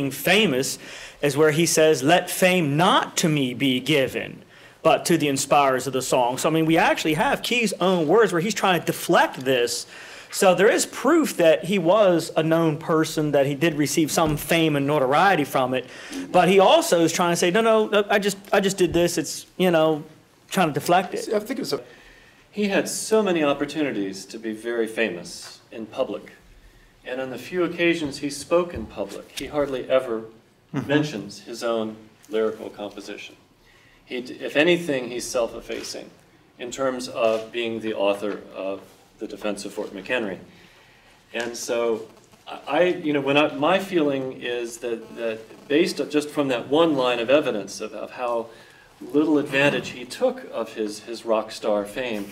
famous is where he says, "Let fame not to me be given, but to the inspirers of the song." So, I mean, we actually have Key's own words where he's trying to deflect this. So there is proof that he was a known person, that he did receive some fame and notoriety from it. But he also is trying to say, no, I just did this. It's, trying to deflect it. I think he had so many opportunities to be very famous in public. And on the few occasions he spoke in public, he hardly ever mentions his own lyrical composition. If anything, he's self-effacing in terms of being the author of the defense of Fort McHenry. And so my feeling is that based just from that one line of evidence of how little advantage he took of his rock star fame,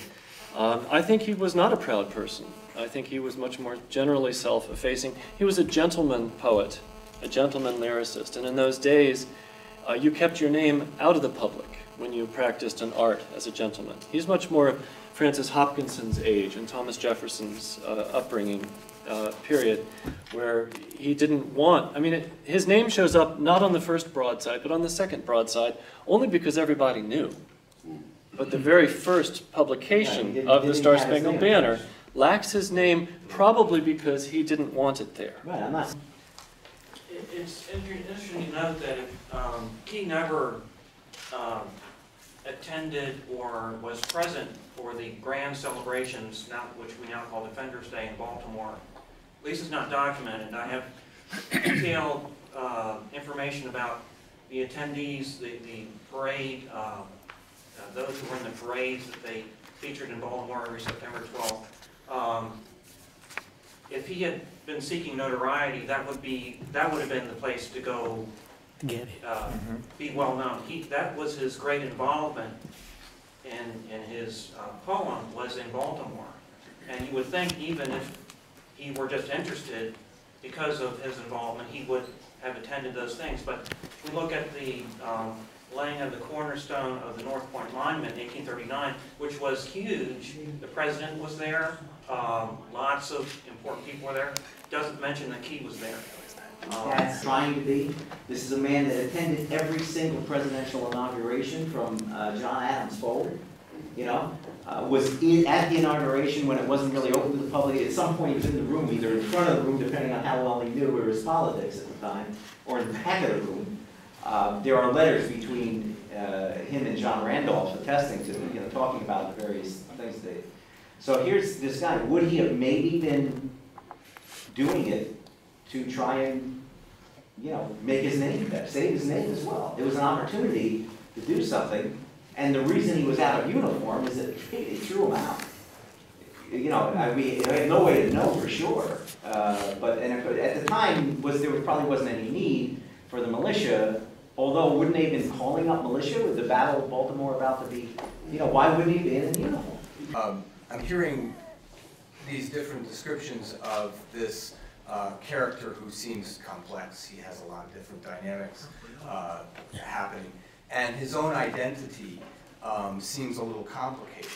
I think he was not a proud person. I think he was much more generally self-effacing. He was a gentleman poet, a gentleman lyricist, and in those days you kept your name out of the public when you practiced an art as a gentleman. He's much more Francis Hopkinson's age and Thomas Jefferson's upbringing period, where he didn't want, his name shows up not on the first broadside, but on the second broadside, only because everybody knew. But the very first publication of the Star-Spangled Banner lacks his name, probably because he didn't want it there. Right, It's interesting to note that Key never attended or was present for the grand celebrations, which we now call Defenders Day in Baltimore. At least it's not documented. I have detailed information about the attendees, the parade, those who were in the parades that they featured in Baltimore every September 12th. If he had been seeking notoriety, that would have been the place to go. Get it. Be well known. That was his great involvement in his poem, was in Baltimore. And you would think even if he were just interested, because of his involvement, he would have attended those things. But if we look at the laying of the cornerstone of the North Point Monument in 1839, which was huge. The president was there. Lots of important people were there. Doesn't mention that Key was there. That's trying to be. This is a man that attended every single presidential inauguration from John Adams forward. Was at the inauguration when it wasn't really open to the public. At some point he was in the room, either in front of the room, depending on how well he knew his politics at the time, or in the back of the room. There are letters between him and John Randolph attesting to, talking about the various things. So here's this guy. Would he have maybe been doing it to try and, make his name better, save his name as well? It was an opportunity to do something, and the reason he was out of uniform is that it threw him out. We have no way to know for sure, but at the time there probably wasn't any need for the militia. Although, wouldn't they have been calling up militia with the Battle of Baltimore about to be? Why wouldn't he be in uniform? I'm hearing these different descriptions of this character who seems complex. He has a lot of different dynamics happening. And his own identity seems a little complicated.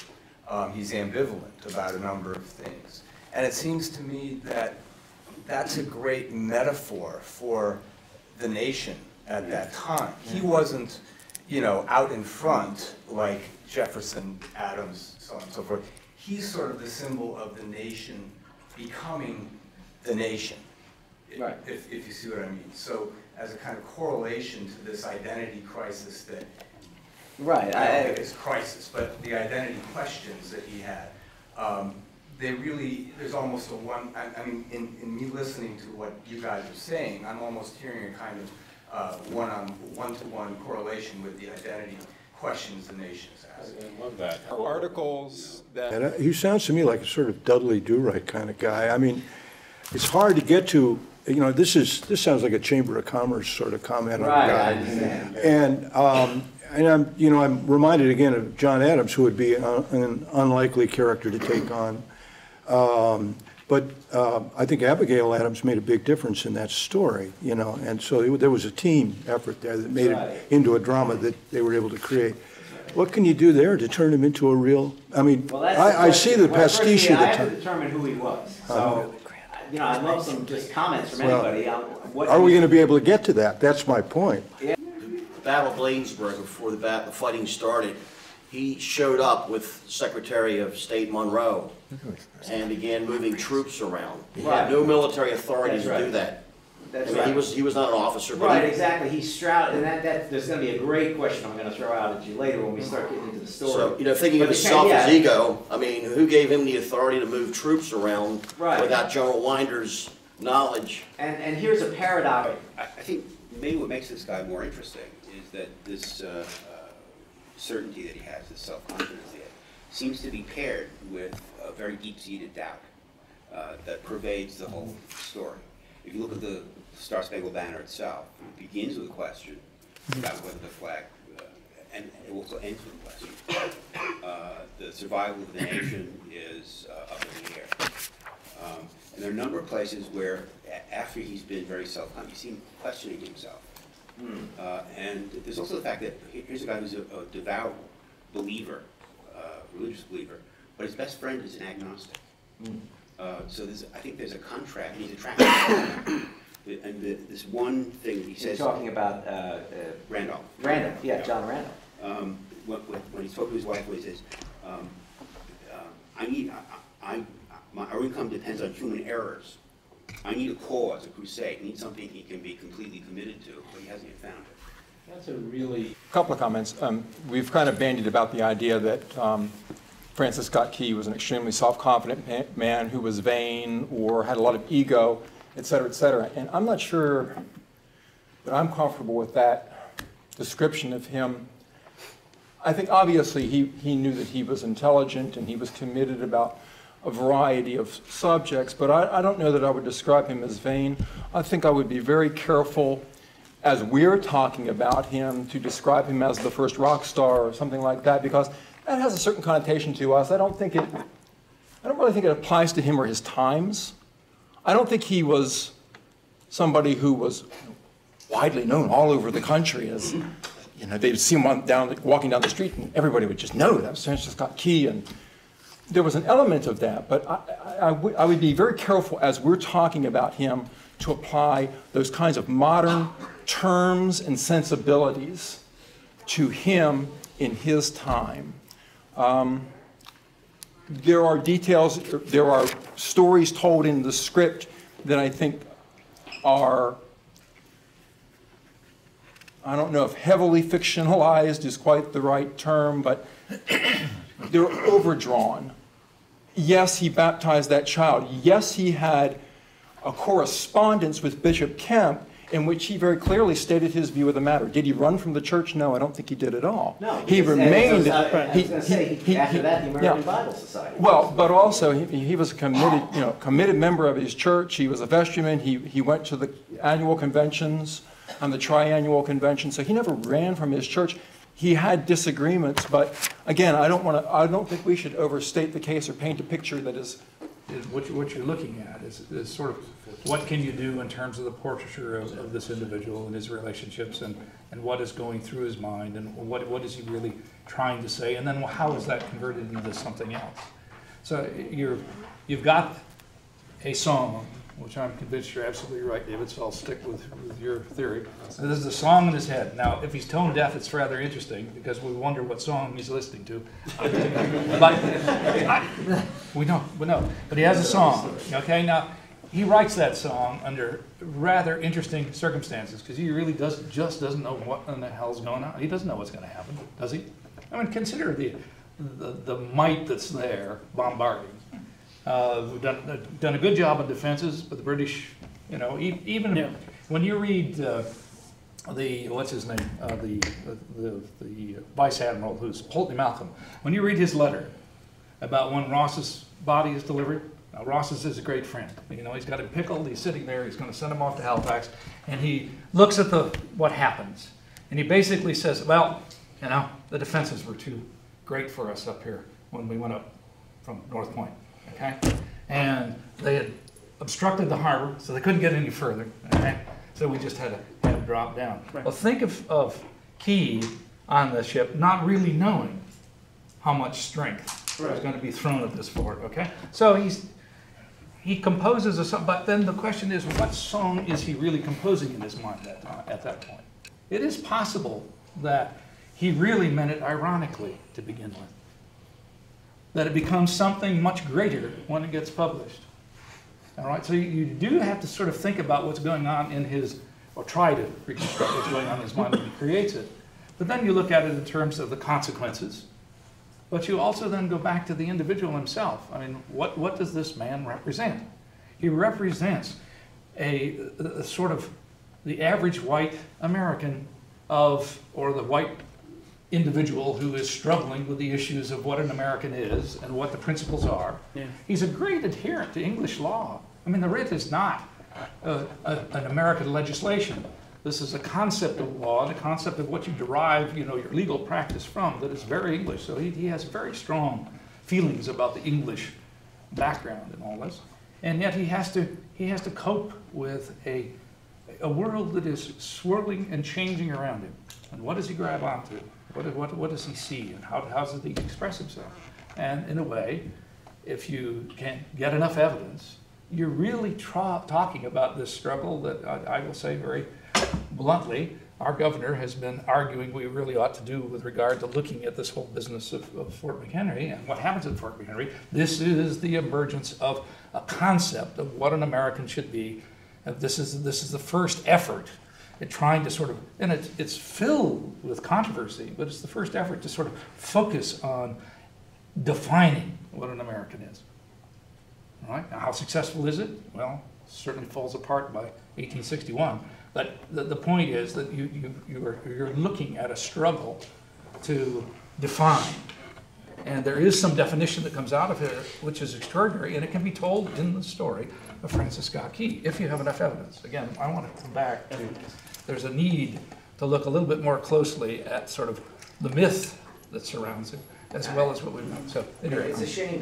He's ambivalent about a number of things. And it seems to me that that's a great metaphor for the nation at that time. He wasn't, out in front like Jefferson, Adams, so on and so forth. He's sort of the symbol of the nation becoming the nation, right. if you see what I mean. So as a kind of correlation to this identity crisis that, right, it's crisis, but the identity questions that he had, there's almost a in me listening to what you guys are saying, I'm almost hearing a kind of one-to-one correlation with the identity questions the nation's asking. I love that. Articles that... And he sounds to me like a sort of Dudley Do-Right kind of guy. It's hard to get to, this sounds like a Chamber of Commerce sort of comment on a guy. And I'm reminded again of John Adams, who would be an unlikely character to take on. But I think Abigail Adams made a big difference in that story, and so there was a team effort there that made it into a drama that they were able to create. What can you do there to turn him into a real, I see the pastiche of the time. I have to determine who he was. So you know, I'd love some just comments from anybody on what. Are we going to be able to get to that? That's my point. The Battle of Bladensburg, before the fighting started, he showed up with Secretary of State Monroe and began moving troops around. He had no military authority to do that. That's I mean, right. he was not an officer. But Right, exactly. He's shrouded, and there's going to be a great question I'm going to throw out at you later when we start getting into the story. So, you know, thinking But of himself, his ego, I mean, who gave him the authority to move troops around without General Winder's knowledge? And here's a paradox. I think maybe what makes this guy more interesting is that this certainty that he has, this self-confidence he has, seems to be paired with a very deep-seated doubt that pervades the whole story. If you look at the Star Spangled Banner itself, it begins with a question about whether the flag, and it also ends with a question. The survival of the nation is up in the air. And there are a number of places where, after he's been very self-confident, you see him questioning himself. And there's also the fact that here's a guy who's a devout believer, religious believer, but his best friend is an agnostic. So I think there's a contrast. He's attracted to and this one thing he says. You're talking about Randolph. Randolph, yeah, John Randolph. When he spoke to his wife, he says, our income depends on human errors. I need a cause, a crusade. I need something he can be completely committed to, but he hasn't yet found it. That's a really... Couple of comments. We've kind of bandied about the idea that Francis Scott Key was an extremely self-confident man who was vain or had a lot of ego, et cetera, et cetera. And I'm not sure that I'm comfortable with that description of him. I think obviously he knew that he was intelligent and he was committed about a variety of subjects, but I don't know that I would describe him as vain. I think I would be very careful, as we're talking about him, to describe him as the first rock star or something like that, because that has a certain connotation to us. I don't really think it applies to him or his times. I don't think he was somebody who was widely known all over the country as, you know, they'd see him walking down the street and everybody would just know that was Francis Scott Key. And there was an element of that, but I would be very careful as we're talking about him to apply those kinds of modern terms and sensibilities to him in his time. There are details, there are stories told in the script that I think are, I don't know if heavily fictionalized is quite the right term, but they're overdrawn. Yes, he baptized that child. Yes, he had a correspondence with Bishop Kemp in which he very clearly stated his view of the matter. Did he run from the church? No, I don't think he did at all. No, he remained. I was going to say, after that, the American Bible Society. Well, but also he was a committed member of his church. He was a vestryman. He went to the annual conventions and the triannual convention. So he never ran from his church. He had disagreements, but again, I don't think we should overstate the case or paint a picture that is what you're looking at is sort of what can you do in terms of the portraiture of this individual and his relationships and what is going through his mind and what is he really trying to say, and then how is that converted into something else. So you've got a song, which I'm convinced you're absolutely right, David, so I'll stick with your theory. So this is a song in his head. Now, if he's tone deaf, it's rather interesting because we wonder what song he's listening to. But we know. But he has a song, okay? Now, he writes that song under rather interesting circumstances because he really just doesn't know what in the hell's going on. He doesn't know what's going to happen, does he? I mean, consider the might that's there bombarding. We've done a good job of defenses, but the British, you know, even when you read what's his name, the vice admiral who's Pulteney Malcolm, when you read his letter about when Ross's body is delivered. Now, Ross is a great friend. You know, he's got him pickled. He's sitting there. He's going to send him off to Halifax, and he looks at what happens, and he basically says, "Well, you know, the defenses were too great for us up here when we went up from North Point." Okay, and they had obstructed the harbor, so they couldn't get any further. Okay, so we just had to drop down. Right. Well, think of Key on the ship not really knowing how much strength was going to be thrown at this fort. Okay, so he composes a song, but then the question is, what song is he really composing in his mind at that point? It is possible that he really meant it ironically to begin with. That it becomes something much greater when it gets published. All right, so you do have to sort of think about what's going on in his, or try to reconstruct what's going on in his mind when he creates it. But then you look at it in terms of the consequences. But you also then go back to the individual himself. I mean, what does this man represent? He represents a sort of the average white American or the white individual who is struggling with the issues of what an American is and what the principles are. Yeah. He's a great adherent to English law. I mean, the writ is not an American legislation. This is a concept of law, the concept of what you derive, your legal practice from, that is very English. So he has very strong feelings about the English background and all this. And yet he has to cope with a world that is swirling and changing around him. And what does he grab onto? What does he see, and how does he express himself? And in a way, if you can get enough evidence, you're really talking about this struggle that I will say very bluntly, our governor has been arguing we really ought to do with regard to looking at this whole business of Fort McHenry and what happens at Fort McHenry. This is the emergence of a concept of what an American should be. This is the first effort at trying to sort of, and it's filled with controversy, but it's the first effort to sort of focus on defining what an American is. All right? Now, how successful is it? Well, it certainly falls apart by 1861. But the point is that you're looking at a struggle to define. And there is some definition that comes out of it, which is extraordinary, and it can be told in the story of Francis Scott Key, if you have enough evidence. Again, I want to come back to, there's a need to look a little bit more closely at sort of the myth that surrounds it, as well as what we've done. So anyway, it's a shame